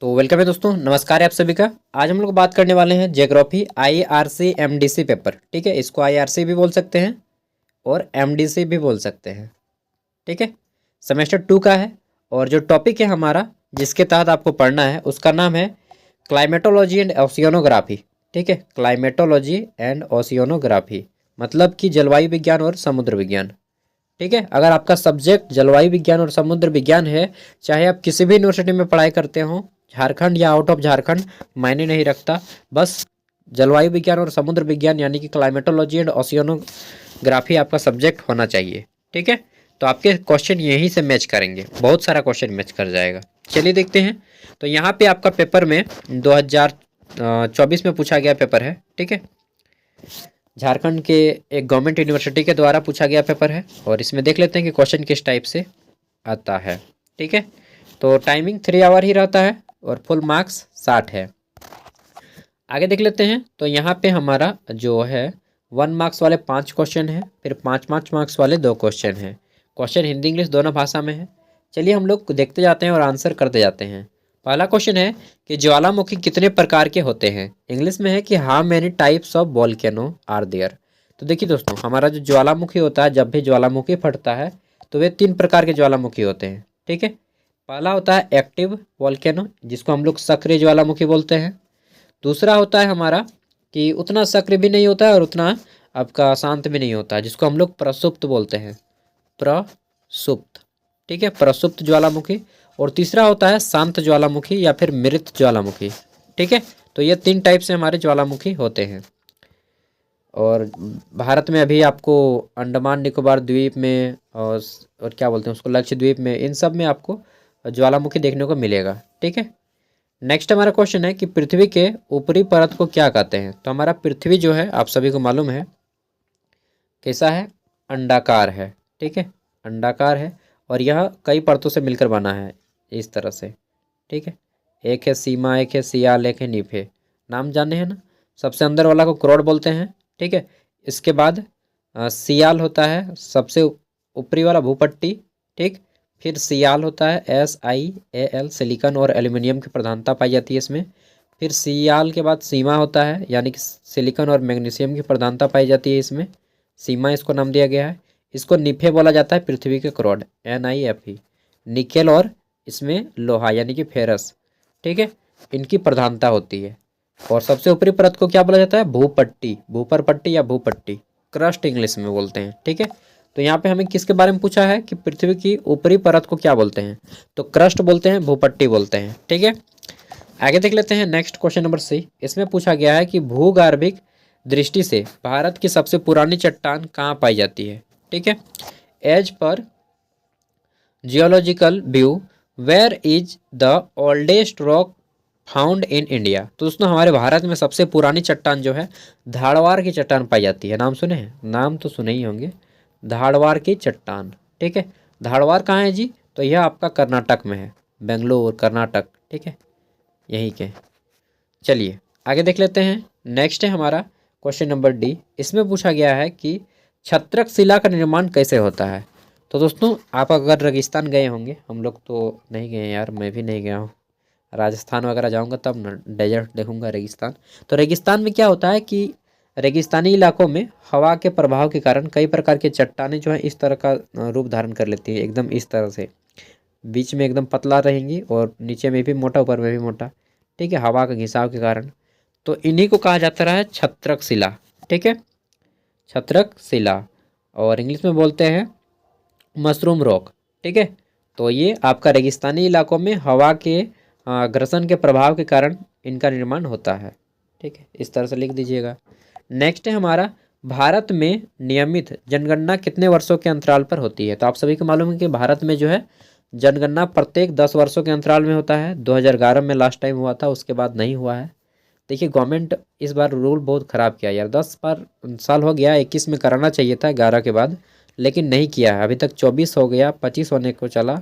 तो वेलकम है दोस्तों, नमस्कार है आप सभी का। आज हम लोग बात करने वाले हैं ज्योग्राफी आईआरसी एमडीसी पेपर। ठीक है, इसको आईआरसी भी बोल सकते हैं और एमडीसी भी बोल सकते हैं। ठीक है, सेमेस्टर 2 का है और जो टॉपिक है हमारा जिसके तहत आपको पढ़ना है उसका नाम है क्लाइमेटोलॉजी एंड ओशियोनोग्राफी। ठीक है, क्लाइमेटोलॉजी एंड ओशियोनोग्राफी मतलब कि जलवायु विज्ञान और समुद्र विज्ञान। ठीक है, अगर आपका सब्जेक्ट जलवायु विज्ञान और समुद्र विज्ञान है, चाहे आप किसी भी यूनिवर्सिटी में पढ़ाई करते हो, झारखंड या आउट ऑफ झारखंड, मायने नहीं रखता। बस जलवायु विज्ञान और समुद्र विज्ञान यानी कि क्लाइमेटोलॉजी एंड ओशियोनोग्राफी आपका सब्जेक्ट होना चाहिए। ठीक है, तो आपके क्वेश्चन यहीं से मैच करेंगे, बहुत सारा क्वेश्चन मैच कर जाएगा। चलिए देखते हैं। तो यहाँ पे आपका पेपर में 2024 में पूछा गया पेपर है। ठीक है, झारखंड के एक गवर्नमेंट यूनिवर्सिटी के द्वारा पूछा गया पेपर है और इसमें देख लेते हैं कि क्वेश्चन किस टाइप से आता है। ठीक है, तो टाइमिंग 3 आवर ही रहता है और फुल मार्क्स 60 है। आगे देख लेते हैं। तो यहाँ पे हमारा जो है 1 मार्क्स वाले 5 क्वेश्चन है, फिर 5 मार्क्स वाले 2 क्वेश्चन है। क्वेश्चन हिंदी इंग्लिश दोनों भाषा में है। चलिए हम लोग देखते जाते हैं और आंसर करते जाते हैं। पहला क्वेश्चन है कि ज्वालामुखी कितने प्रकार के होते हैं। इंग्लिश में है कि how many types of volcano are there. तो देखिए दोस्तों, हमारा जो ज्वालामुखी होता है, जब भी ज्वालामुखी फटता है तो वे 3 प्रकार के ज्वालामुखी होते हैं। ठीक है, पहला होता है एक्टिव वोल्केनो जिसको हम लोग सक्रिय ज्वालामुखी बोलते हैं। दूसरा होता है हमारा कि उतना सक्रिय भी नहीं होता है और उतना आपका शांत भी नहीं होता है, जिसको हम लोग प्रसुप्त बोलते हैं, प्रसुप्त। ठीक है, प्रसुप्त ज्वालामुखी। और तीसरा होता है शांत ज्वालामुखी या फिर मृत ज्वालामुखी। ठीक है, तो ये 3 टाइप से हमारे ज्वालामुखी होते हैं। और भारत में अभी आपको अंडमान निकोबार द्वीप में और क्या बोलते हैं उसको, लक्षद्वीप में, इन सब में आपको ज्वालामुखी देखने को मिलेगा। ठीक है, नेक्स्ट हमारा क्वेश्चन है कि पृथ्वी के ऊपरी परत को क्या कहते हैं। तो हमारा पृथ्वी जो है आप सभी को मालूम है कैसा है, अंडाकार है। ठीक है, अंडाकार है और यह कई परतों से मिलकर बना है इस तरह से। ठीक है, एक है सीमा, एक है सियाल, एक है नीफे। नाम जाने हैं ना। सबसे अंदर वाला को क्रोड बोलते हैं। ठीक है, इसके बाद सियाल होता है सबसे ऊपरी वाला, भूपट्टी। ठीक, फिर सियाल होता है SiAl, सिलिकॉन और एल्यूमिनियम की प्रधानता पाई जाती है इसमें। फिर सियाल के बाद सीमा होता है यानी कि सिलिकॉन और मैग्नीशियम की प्रधानता पाई जाती है इसमें, सीमा इसको नाम दिया गया है। इसको निफे बोला जाता है, पृथ्वी के क्रोड, NiFe। निकेल और इसमें लोहा यानी कि फेरस। ठीक है, इनकी प्रधानता होती है। और सबसे ऊपरी परत को क्या बोला जाता है, भूपट्टी, भूपर पट्टी या भूपट्टी, क्रस्ट इंग्लिश में बोलते हैं। ठीक है, तो यहाँ पे हमें किसके बारे में पूछा है कि पृथ्वी की ऊपरी परत को क्या बोलते हैं, तो क्रस्ट बोलते हैं, भूपट्टी बोलते हैं। ठीक है, आगे देख लेते हैं। नेक्स्ट क्वेश्चन नंबर C, इसमें पूछा गया है कि भूगर्भिक दृष्टि से भारत की सबसे पुरानी चट्टान कहाँ पाई जाती है। ठीक है, as per geological view where is the oldest rock found in India. तो दोस्तों हमारे भारत में सबसे पुरानी चट्टान जो है धारवाड़ की चट्टान पाई जाती है। नाम सुने हैं, नाम तो सुने ही होंगे, धारवाड़ की चट्टान। ठीक है, धारवाड़ कहाँ है जी, तो यह आपका कर्नाटक में है, बेंगलोर कर्नाटक। ठीक है, यहीं के। चलिए आगे देख लेते हैं। नेक्स्ट है हमारा क्वेश्चन नंबर D, इसमें पूछा गया है कि छत्रक शिला का निर्माण कैसे होता है। तो दोस्तों आप अगर रेगिस्तान गए होंगे, हम लोग तो नहीं गए यार, मैं भी नहीं गया हूँ। राजस्थान वगैरह जाऊंगा तब ना डेजर्ट देखूंगा, रेगिस्तान। तो रेगिस्तान में क्या होता है कि रेगिस्तानी इलाकों में हवा के प्रभाव के कारण कई प्रकार की चट्टानें जो है इस तरह का रूप धारण कर लेती है, एकदम इस तरह से, बीच में एकदम पतला रहेंगी और नीचे में भी मोटा, ऊपर में भी मोटा। ठीक है, हवा के घिसाव के कारण। तो इन्हीं को कहा जाता है छत्रक शिला। ठीक है, छत्रक शिला, और इंग्लिश में बोलते हैं मशरूम रॉक। ठीक है, तो ये आपका रेगिस्तानी इलाकों में हवा के घर्षण के प्रभाव के कारण इनका निर्माण होता है। ठीक है, इस तरह से लिख दीजिएगा। नेक्स्ट है हमारा, भारत में नियमित जनगणना कितने वर्षों के अंतराल पर होती है। तो आप सभी को मालूम है कि भारत में जो है जनगणना प्रत्येक 10 वर्षों के अंतराल में होता है। 2011 में लास्ट टाइम हुआ था, उसके बाद नहीं हुआ है। देखिए गवर्नमेंट इस बार रूल बहुत ख़राब किया यार, 10 बार साल हो गया, 21 में कराना चाहिए था 11 के बाद, लेकिन नहीं किया है। अभी तक 24 हो गया, 25 होने को चला,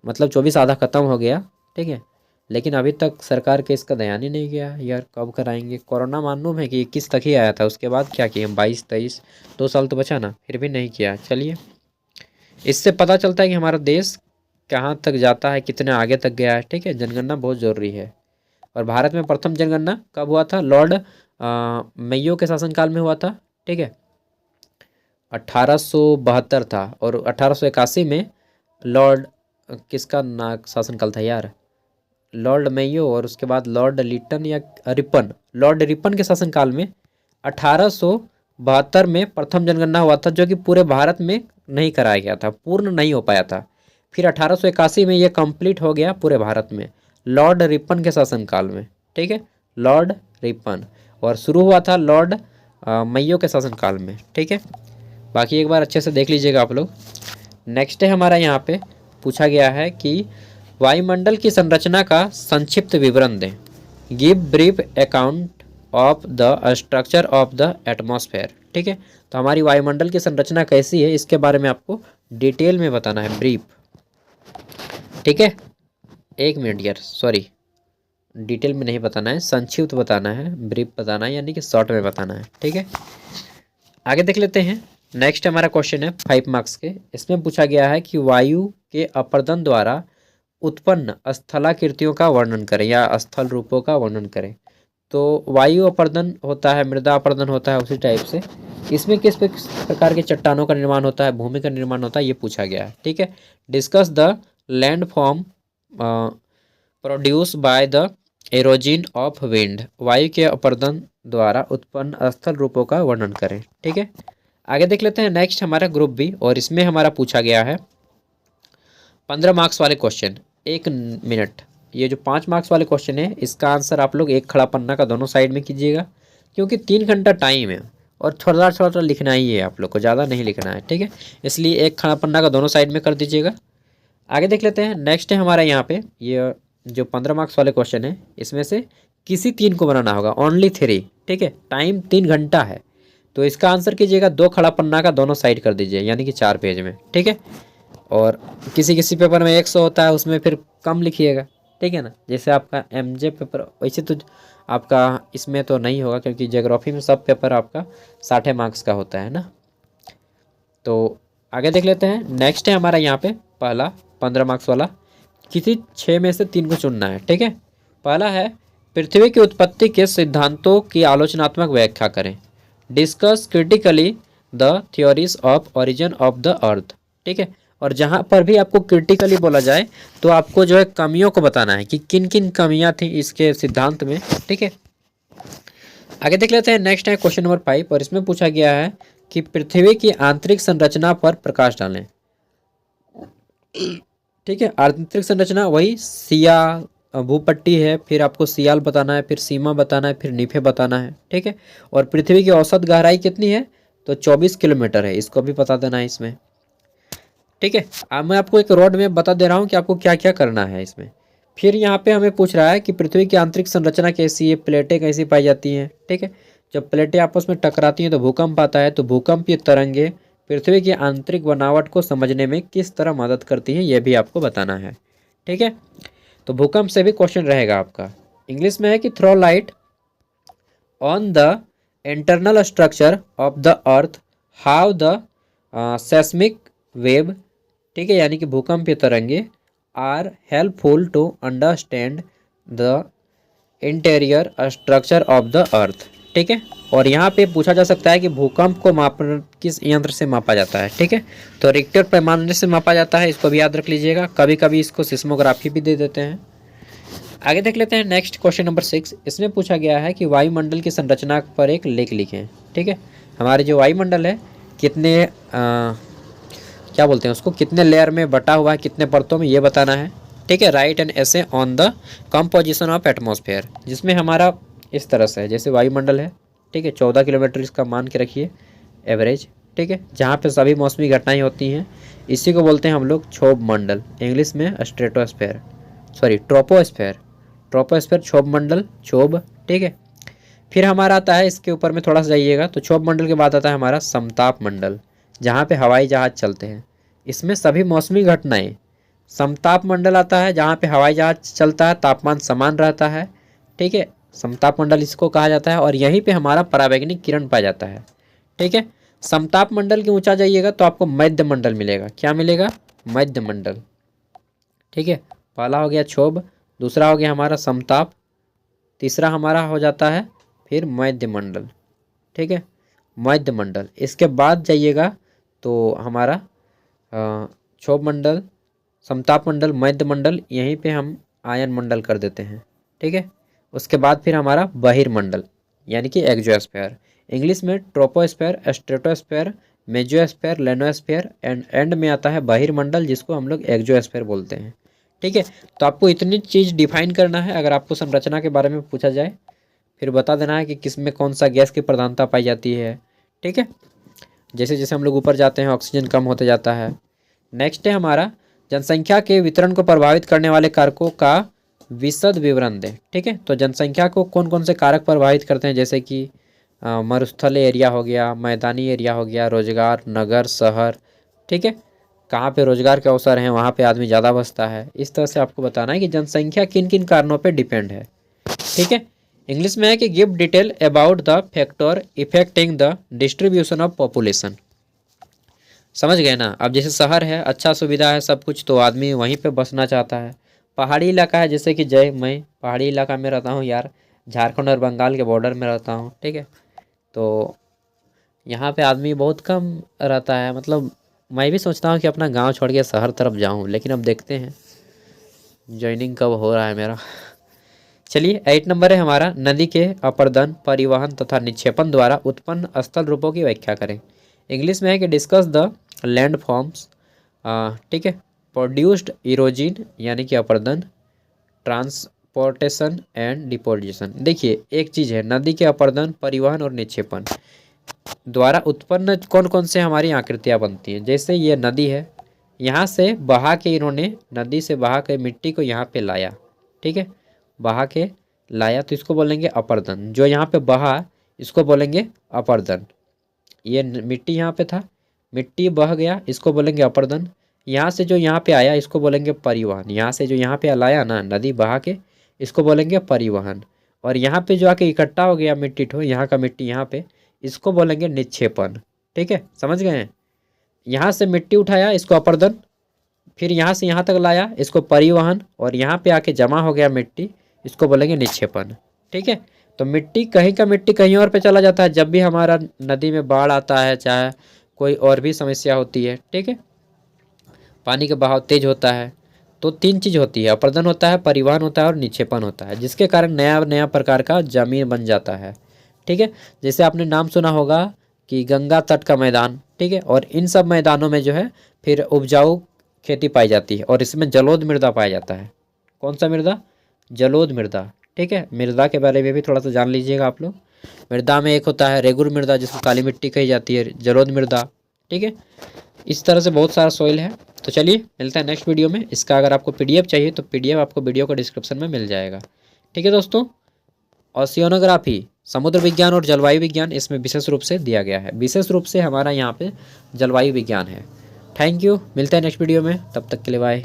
मतलब 24 आधा ख़त्म हो गया। ठीक है, लेकिन अभी तक सरकार के इसका ध्यान ही नहीं गया यार, कब कराएंगे। कोरोना मालूम है कि 21 तक ही आया था, उसके बाद क्या किए हम, 22 23, 2 साल तो बचा ना, फिर भी नहीं किया। चलिए, इससे पता चलता है कि हमारा देश कहाँ तक जाता है, कितने आगे तक गया है, ठीक है। जनगणना बहुत ज़रूरी है। और भारत में प्रथम जनगणना कब हुआ था? लॉर्ड मेयो के शासनकाल में हुआ था, ठीक है। 1872 था। और 1881 में लॉर्ड किसका ना शासनकाल था यार? लॉर्ड मेयो और उसके बाद लॉर्ड लिटन या रिपन, लॉर्ड रिपन के शासनकाल में 1872 में प्रथम जनगणना हुआ था, जो कि पूरे भारत में नहीं कराया गया था, पूर्ण नहीं हो पाया था। फिर 1881 में ये कंप्लीट हो गया पूरे भारत में, लॉर्ड रिपन के शासनकाल में, ठीक है। लॉर्ड रिपन, और शुरू हुआ था लॉर्ड मेयो के शासनकाल में, ठीक है। बाकी एक बार अच्छे से देख लीजिएगा आप लोग। नेक्स्ट है हमारा यहाँ पे पूछा गया है कि वायुमंडल की संरचना का संक्षिप्त विवरण दें। Give brief account of the structure of the atmosphere, ठीक है। तो हमारी वायुमंडल की संरचना कैसी है इसके बारे में आपको डिटेल में बताना है, ब्रीफ, ठीक है। 1 मिनट यार, सॉरी, डिटेल में नहीं बताना है, संक्षिप्त बताना है, ब्रीफ बताना है, यानी कि शॉर्ट में बताना है, ठीक है। आगे देख लेते हैं। नेक्स्ट हमारा क्वेश्चन है 5 मार्क्स के। इसमें पूछा गया है कि वायु के अपर्दन द्वारा उत्पन्न स्थलाकृतियों का वर्णन करें या स्थल रूपों का वर्णन करें। तो वायु अपर्दन होता है, मृदा अपर्दन होता है, उसी टाइप से इसमें किस प्रकार के चट्टानों का निर्माण होता है, भूमि का निर्माण होता है, ये पूछा गया है, ठीक है। Discuss the land form produce by the erosion of wind. वायु के अपर्दन द्वारा उत्पन्न स्थल रूपों का वर्णन करें, ठीक है। आगे देख लेते हैं। नेक्स्ट हमारा ग्रुप बी, और इसमें हमारा पूछा गया है 15 मार्क्स वाले क्वेश्चन। 1 मिनट, ये जो 5 मार्क्स वाले क्वेश्चन है इसका आंसर आप लोग एक खड़ा पन्ना का दोनों साइड में कीजिएगा, क्योंकि 3 घंटा टाइम है और थोड़ा थोड़ा लिखना ही है आप लोग को, ज़्यादा नहीं लिखना है, ठीक है। इसलिए एक खड़ा पन्ना का दोनों साइड में कर दीजिएगा। आगे देख लेते हैं। नेक्स्ट है हमारा यहाँ पे ये जो 15 मार्क्स वाले क्वेश्चन है, इसमें से किसी 3 को बनाना होगा, ओनली 3, ठीक है। टाइम 3 घंटा है, तो इसका आंसर कीजिएगा 2 खड़ा पन्ना का दोनों साइड कर दीजिए, यानी कि 4 पेज में, ठीक है। और किसी किसी पेपर में 100 होता है, उसमें फिर कम लिखिएगा, ठीक है ना। जैसे आपका एमजे पेपर, वैसे तो आपका इसमें तो नहीं होगा, क्योंकि ज्योग्राफी में सब पेपर आपका 60 मार्क्स का होता है ना। तो आगे देख लेते हैं। नेक्स्ट है हमारा यहाँ पे पहला 15 मार्क्स वाला, किसी 6 में से 3 को चुनना है, ठीक है। पहला है पृथ्वी की उत्पत्ति के सिद्धांतों की आलोचनात्मक व्याख्या करें। Discuss critically the theories of origin of the earth, ठीक है। और जहाँ पर भी आपको क्रिटिकली बोला जाए तो आपको जो है कमियों को बताना है कि किन किन कमियाँ थी इसके सिद्धांत में, ठीक है। आगे देख लेते हैं। नेक्स्ट है क्वेश्चन नंबर 5, और इसमें पूछा गया है कि पृथ्वी की आंतरिक संरचना पर प्रकाश डालें, ठीक है। आंतरिक संरचना वही सिया भूपट्टी है, फिर आपको सियाल बताना है, फिर सीमा बताना है, फिर नीफे बताना है, ठीक है। और पृथ्वी की औसत गहराई कितनी है? तो 24 किलोमीटर है, इसको भी बता देना है इसमें, ठीक है। अब मैं आपको एक रोड में बता दे रहा हूँ कि आपको क्या क्या करना है इसमें। फिर यहाँ पे हमें पूछ रहा है कि पृथ्वी की आंतरिक संरचना कैसी है, प्लेटें कैसी पाई जाती हैं, ठीक है। जब प्लेटें आपस में टकराती हैं तो भूकंप आता है, तो भूकंपीय तरंगे पृथ्वी की आंतरिक बनावट को समझने में किस तरह मदद करती हैं, यह भी आपको बताना है, ठीक है। तो भूकंप से भी क्वेश्चन रहेगा आपका। इंग्लिश में है कि throw light on the internal structure of the earth, how the seismic wave, ठीक है, यानी कि भूकंपीय तरंगे are helpful to understand the interior structure of the earth, ठीक है। और यहाँ पे पूछा जा सकता है कि भूकंप को मापन किस यंत्र से मापा जाता है, ठीक है। तो रिक्टर पैमाने से मापा जाता है, इसको भी याद रख लीजिएगा। कभी कभी इसको सिस्मोग्राफी भी दे देते हैं। आगे देख लेते हैं। नेक्स्ट क्वेश्चन नंबर 6, इसमें पूछा गया है कि वायुमंडल की संरचना पर एक लेख लिखें, ठीक है। हमारे जो वायुमंडल है कितने क्या बोलते हैं उसको, कितने लेयर में बटा हुआ है, कितने परतों में, ये बताना है, ठीक है। Right an essay on the composition of atmosphere, जिसमें हमारा इस तरह से है, जैसे वायुमंडल है, ठीक है। 14 किलोमीटर इसका मान के रखिए एवरेज, ठीक है। जहाँ पे सभी मौसमी घटनाएं होती हैं, इसी को बोलते हैं हम लोग क्षोभ मंडल, इंग्लिश में स्ट्रेटोस्फेयर, सॉरी ट्रोपोस्फेयर, ट्रोपोस्फेयर क्षोभ मंडल, क्षोभ, ठीक है। फिर हमारा आता है, इसके ऊपर में थोड़ा सा जाइएगा तो क्षोभ मंडल के बाद आता है हमारा समताप मंडल, जहाँ पे हवाई जहाज चलते हैं, इसमें सभी मौसमी घटनाएं। समताप मंडल आता है जहाँ पे हवाई जहाज चलता है, तापमान समान रहता है, ठीक है। समताप मंडल इसको कहा जाता है, और यहीं पे हमारा परावैंगनिक किरण पाया जाता है, ठीक है। समताप मंडल के ऊंचा जाइएगा तो आपको मध्य मंडल मिलेगा। क्या मिलेगा? मध्य मंडल, ठीक है, पहला हो गया क्षोभ, दूसरा हो गया हमारा समताप, तीसरा हमारा हो जाता है फिर मध्यमंडल। ठीक है, मध्यमंडल। इसके बाद जाइएगा तो हमारा क्षोभ मंडल, समताप मंडल, मध्यमंडल, यहीं पे हम आयन मंडल कर देते हैं। ठीक है, उसके बाद फिर हमारा बहिर्मंडल यानी कि एक्सोस्फीयर, इंग्लिश में ट्रोपोस्फीयर, स्ट्रेटोस्फीयर, मेसोस्फीयर, लेनोस्फीयर, एंड में आता है बहिर्मंडल जिसको हम लोग एक्सोस्फीयर बोलते हैं। ठीक है, तो आपको इतनी चीज़ डिफाइन करना है। अगर आपको संरचना के बारे में पूछा जाए फिर बता देना है कि किस में कौन सा गैस की प्रधानता पाई जाती है। ठीक है, जैसे जैसे हम लोग ऊपर जाते हैं ऑक्सीजन कम होते जाता है। नेक्स्ट है हमारा जनसंख्या के वितरण को प्रभावित करने वाले कारकों का विशद विवरण दें। ठीक है, तो जनसंख्या को कौन कौन से कारक प्रभावित करते हैं, जैसे कि मरुस्थलीय एरिया हो गया, मैदानी एरिया हो गया, रोजगार, नगर, शहर। ठीक है, कहाँ पे रोजगार के अवसर हैं वहाँ पे आदमी ज़्यादा बसता है। इस तरह से आपको बताना है कि जनसंख्या किन किन कारणों पे डिपेंड है। ठीक है, इंग्लिश में है कि give detail about the factor affecting the distribution of population. समझ गए ना। अब जैसे शहर है, अच्छा सुविधा है सब कुछ, तो आदमी वहीं पे बसना चाहता है। पहाड़ी इलाका है, जैसे कि मैं पहाड़ी इलाका में रहता हूँ यार, झारखंड और बंगाल के बॉर्डर में रहता हूँ। ठीक है, तो यहाँ पे आदमी बहुत कम रहता है। मतलब मैं भी सोचता हूँ कि अपना गांव छोड़ के शहर तरफ जाऊँ, लेकिन अब देखते हैं ज्वाइनिंग कब हो रहा है मेरा। चलिए 8 नंबर है हमारा, नदी के अपर्दन, परिवहन तथा निक्षेपण द्वारा उत्पन्न स्थल रूपों की व्याख्या करें। इंग्लिश में है कि डिस्कस द लैंड फॉर्म्स। ठीक है, प्रोड्यूस्ड इरोजिन यानी कि अपर्दन, ट्रांसपोर्टेशन एंड डिपोजिशन। देखिए एक चीज़ है, नदी के अपर्दन, परिवहन और निक्षेपण द्वारा उत्पन्न कौन कौन से हमारी आकृतियाँ बनती हैं। जैसे ये नदी है, यहाँ से बहा के इन्होंने, नदी से बहा के मिट्टी को यहाँ पे लाया। ठीक है, बहा के लाया तो इसको बोलेंगे अपर्दन। जो यहाँ पे बहा इसको बोलेंगे अपर्दन। ये मिट्टी यहाँ पे था, मिट्टी बह गया, इसको बोलेंगे अपर्दन। यहाँ से जो यहाँ पे आया इसको बोलेंगे परिवहन। यहाँ से जो यहाँ पे लाया ना नदी बहा के, इसको बोलेंगे परिवहन। और यहाँ पे जो आके इकट्ठा हो गया मिट्टी ठो, यहाँ का मिट्टी यहाँ पे, इसको बोलेंगे निक्षेपण। ठीक है, समझ गए हैं। यहाँ से मिट्टी उठाया इसको अपर्दन, फिर यहाँ से यहाँ तक लाया इसको परिवहन, और यहाँ पे आके जमा हो गया मिट्टी, इसको बोलेंगे निक्षेपण। ठीक है, तो मिट्टी कहीं का मिट्टी कहीं और पे चला जाता है जब भी हमारा नदी में बाढ़ आता है, चाहे कोई और भी समस्या होती है। ठीक है, पानी का बहाव तेज होता है, तो 3 चीज़ होती है, अपर्दन होता है, परिवहन होता है और निक्षेपण होता है, जिसके कारण नया नया प्रकार का जमीन बन जाता है। ठीक है, जैसे आपने नाम सुना होगा कि गंगा तट का मैदान। ठीक है, और इन सब मैदानों में जो है फिर उपजाऊ खेती पाई जाती है, और इसमें जलोढ़ मृदा पाया जाता है। कौन सा मृदा? जलोढ़ मृदा। ठीक है, मृदा के बारे में भी थोड़ा सा जान लीजिएगा आप लोग। मृदा में एक होता है रेगुर मृदा जिसको काली मिट्टी कही जाती है, जलोढ़ मृदा। ठीक है, इस तरह से बहुत सारा सॉइल है। तो चलिए मिलता है नेक्स्ट वीडियो में। इसका अगर आपको पीडीएफ चाहिए तो पीडीएफ आपको वीडियो का डिस्क्रिप्शन में मिल जाएगा। ठीक है दोस्तों, ओशियानोग्राफी, समुद्र विज्ञान और जलवायु विज्ञान इसमें विशेष रूप से दिया गया है। विशेष रूप से हमारा यहाँ पे जलवायु विज्ञान है। थैंक यू, मिलते हैं नेक्स्ट वीडियो में, तब तक के लिए बाय।